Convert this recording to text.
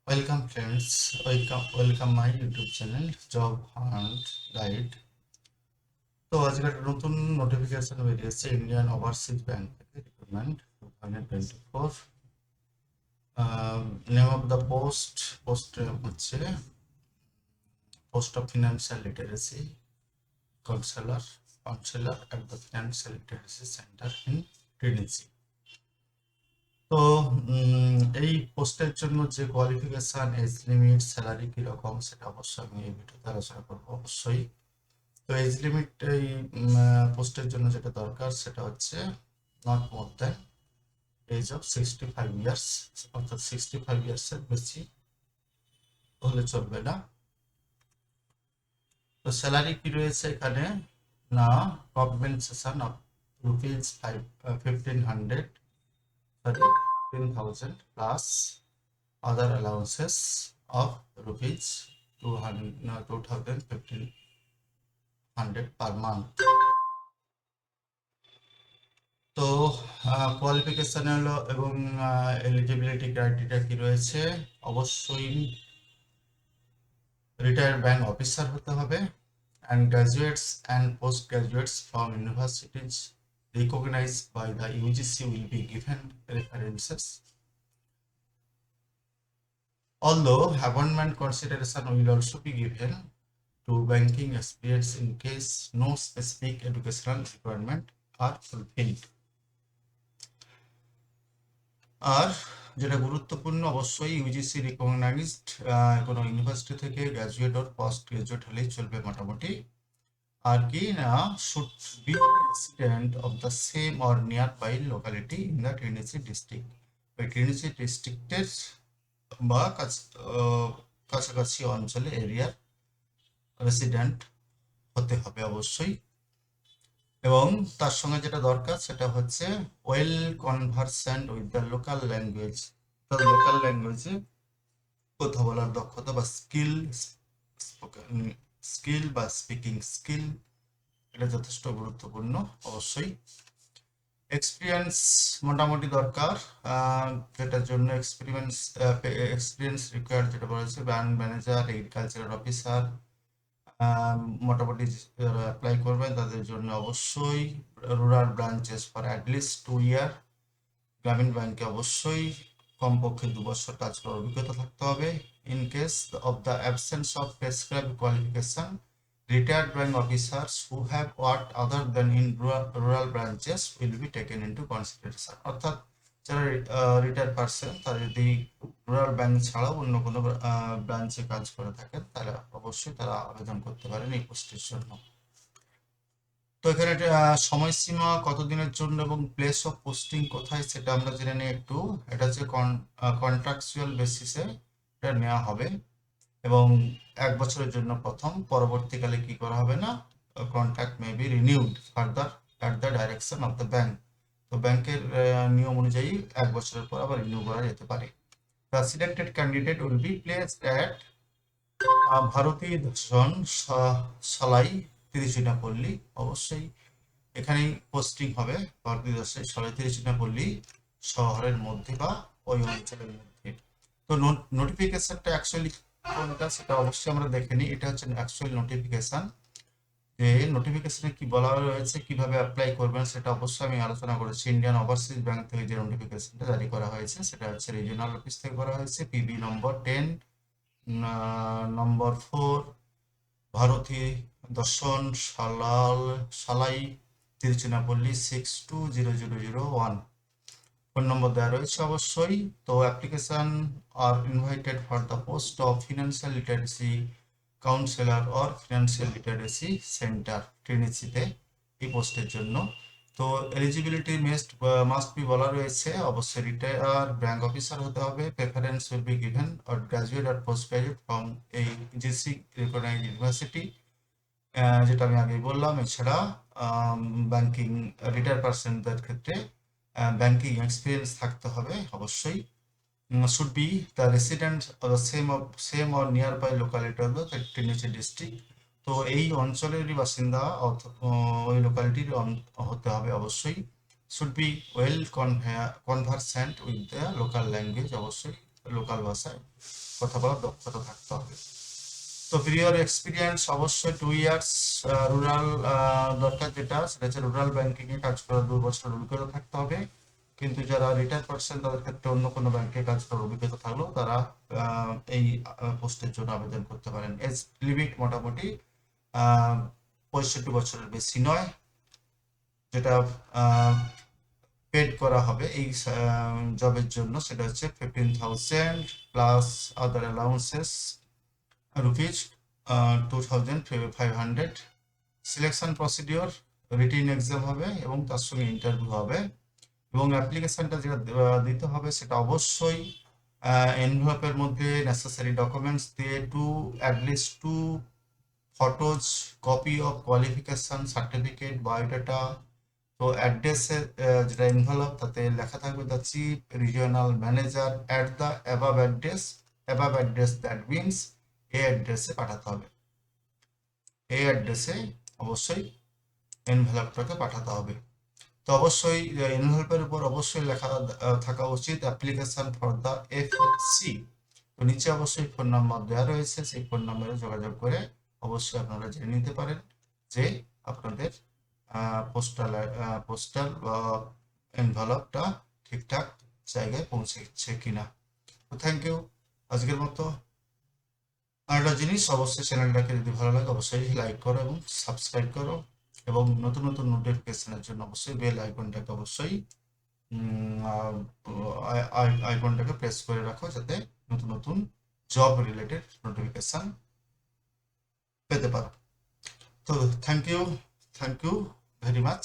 Welcome friends, welcome my YouTube channel Job Hunt Guide। তো আজকে একটা নতুন নোটিফিকেশন বেরিয়েছে ইন্ডিয়ান ওভারসিজ ব্যাংক থেকে recruitment 2024। Name of the post হচ্ছে post of financial literacy counsellor at the financial literacy centre in Trinity. তো এই পোস্টের জন্য যে কোয়ালিফিকেশন, এজ লিমিট, স্যালারি কিরকম সেটা অবশ্যই আমি এই ভিডিওতে আলোচনা করবো অবশ্যই। তো এজ লিমিট এই পোস্টের জন্য যেটা দরকার সেটা হচ্ছে not more than age of 65 years, অর্থাৎ 65 ইয়ার্সের বেশি হলে চলবে না। তো স্যালারি কি রয়েছে এখানে না, compensation of ₹1500 15,000 plus other allowances of ₹2,1500 per month। তো কোয়ালিফিকেশন হলো এবং এলিজিবিলিটি ক্রাইটেরিয়া কি রয়েছে, অবশ্যই রিটায়ার্ড ব্যাংক অফিসার হতে হবে, and graduates and postgraduates from universities recognized by the UGC will be given references. Although appointment consideration will also be given to banking experience in case no specific educational requirement are fulfilled। আর যেটা গুরুত্বপূর্ণ, অবশ্যই UGC recognised কোনো university থেকে graduate or post graduate হলেই চলবে মোটামুটি। আর কি না, should be resident of the same or nearby locality in the Trinity district. ওই ট্রিনিটি ডিস্ট্রিক্টের বা কাছাকাছি অঞ্চলে এরিয়ার রেসিডেন্ট হতে হবে অবশ্যই। এবং তার সঙ্গে যেটা দরকার সেটা হচ্ছে well conversant with the local language, তার লোকাল ল্যাঙ্গুয়েজে কথা বলার দক্ষতা বা স্কিল বা স্পিকিং স্কিল, এটা যথেষ্ট গুরুত্বপূর্ণ অবশ্যই। এক্সপিরিয়েন্স মোটামুটি দরকার, যেটার জন্য এক্সপিরিয়েন্স রিকোয়ার্ড, যেটা বলা হচ্ছে ব্যাংক ম্যানেজার, এগ্রিকালচারাল অফিসার, মোটামুটি যারা অ্যাপ্লাই করবেন তাদের জন্য অবশ্যই রুরাল ব্রাঞ্চেস ফর অ্যাটলিস্ট 2 ইয়ার, গ্রামীণ ব্যাংকে অবশ্যই কমপক্ষে 2 বছর কাজ করার অভিজ্ঞতা থাকতে হবে। In case of the absence of prescribed qualification, retired bank officers who have worked other than in rural branches will be taken into consideration. অর্থাৎ যারা রিটায়ার্ড পারসন তারা যদি রুরাল ব্যাংক ছাড়াও অন্য কোনো ব্রাঞ্চে কাজ করে থাকেন তাহলে অবশ্যই তারা আবেদন করতে পারেন এই পোস্টের জন্য। তো এখানে সময়সীমা কতদিনের জন্য এবং প্লেস অফ পোস্টিং কোথায় সেটা আমরা জেনে নিই একটু। এটা হচ্ছে কন্ট্রাকচুয়াল বেসিসে এটা নেওয়া হবে এবং 1 বছরের জন্য প্রথম, পরবর্তীকালে কি করা হবে না, contract may be renewed further at the direction of the bank. তো ব্যাংকের নিয়ম অনুযায়ী 1 বছরের পর আবার রিনিউ করা যেতে পারে। The selected candidate will be placed at Bharathi Darshan Salai Tiruchirappalli. অবশ্যই এখানেই পোস্টিং হবে ভারতী দর্শন সালাই তিরুচিরাপল্লী শহরের মধ্যে বা ওই অঞ্চলের মধ্যে। তো নোটিফিকেশনটা অ্যাকচুয়ালি কোনটা সেটা অবশ্যই আমরা দেখে নিই। এটা হচ্ছে অ্যাকচুয়াল নোটিফিকেশন, যে নোটিফিকেশনে কি বলা রয়েছে, কিভাবে অ্যাপ্লাই করবেন সেটা অবশ্যই আমি আলোচনা করেছি। ইন্ডিয়ান ওভারসিজ ব্যাংক থেকে যে নোটিফিকেশনটা জারি করা হয়েছে সেটা হচ্ছে রিজিওনাল অফিস থেকে করা হয়েছে, পিবি নম্বর 10 নম্বর 4, ভারতী দর্শন সালাই তিরুচিরাপল্লী 620001। ফোন নম্বর দেওয়া রয়েছে অবশ্যই। তো application are invited for the post of financial literacy councillor or financial literacy centre ট্রিনিটিতে এই পোস্টের জন্য। তো এলিজিবিলিটি মাস্ট বি বলা রয়েছে, অবশ্যই রিটায়ার ব্যাংক অফিসার হতে হবে। Preference will be given or graduate or post graduate from এই জিসি রিকগনাইজড ইউনিভার্সিটি, যেটা আমি আগেই বললাম। এছাড়া ব্যাংকিং রিটায়ার পার্সনদের ক্ষেত্রে ব্যাংকিং এক্সপিরিয়েন্স থাকতে হবে অবশ্যই। should be the resident of the same or nearby locality of the Trinity district. তো এই অঞ্চলেরই বাসিন্দা ওই লোকালিটির হতে হবে অবশ্যই। should be well conversant with the local language, অবশ্যই লোকাল ভাষায় কথা বলার দক্ষতা থাকতে হবে। তো প্রিয়র এক্সপিরিয়েন্স অবশ্যই 2 ইয়ার্স রুরাল দরকার, যেটা সেটা হচ্ছে রুরাল ব্যাংকিং এ কাজ করার 2 বছর অভিজ্ঞতা থাকতে হবে। কিন্তু যারা রিটায়ার পারসন তাদের ক্ষেত্রে অন্য কোনো ব্যাংকে কাজ করার অভিজ্ঞতা থাকলেও তারা এই পোস্টের জন্য আবেদন করতে পারেন। এজ লিমিট মোটামুটি 65 বছরের বেশি নয়, যেটা পেড করা হবে এই জবের জন্য সেটা হচ্ছে 15,000 প্লাস আদার allowances rupees 2,500। Selection procedure written exam হবে এবং তার সঙ্গে ইন্টারভিউ হবে, এবং অ্যাপ্লিকেশনটা যেটা দিতে হবে সেটা অবশ্যই এনভেলপের মধ্যে নেসেসারি ডকুমেন্টস দিয়ে at least 2 photos, copy of qualification certificate, biodata. তো অ্যাড্রেসে যেটা এনভেলপ তাতে লেখা থাকবে the chief regional manager at the above address, that means এই অ্যাড্রেসে পাঠাতে হবে। এই অ্যাড্রেসে অবশ্যই এনভেলপটাকে পাঠাতে হবে। তো অবশ্যই এনভেলপের উপর অবশ্যই লেখা থাকা উচিত অ্যাপ্লিকেশন ফর দ্য এফএলসি। তো নিচে অবশ্যই ফোন নাম্বার দেওয়া রয়েছে, সেই ফোন নাম্বারে যোগাযোগ করে অবশ্যই আপনারা জেনে নিতে পারেন যে আপনাদের পোস্টাল বা এনভেলপটা ঠিকঠাক জায়গায় পৌঁছেছে কিনা। তো থ্যাংক ইউ। আজকের মতো আরেকটা জিনিস, অবশ্যই চ্যানেলটাকে যদি ভালো লাগে অবশ্যই লাইক করো এবং সাবস্ক্রাইব করো, এবং নতুন নতুন নোটিফিকেশনের জন্য অবশ্যই বেল আইকনটাকে অবশ্যই আইকনটাকে প্রেস করে রাখো, যাতে নতুন নতুন জব রিলেটেড নোটিফিকেশন পেতে পারো। তো থ্যাংক ইউ ভেরি মাচ।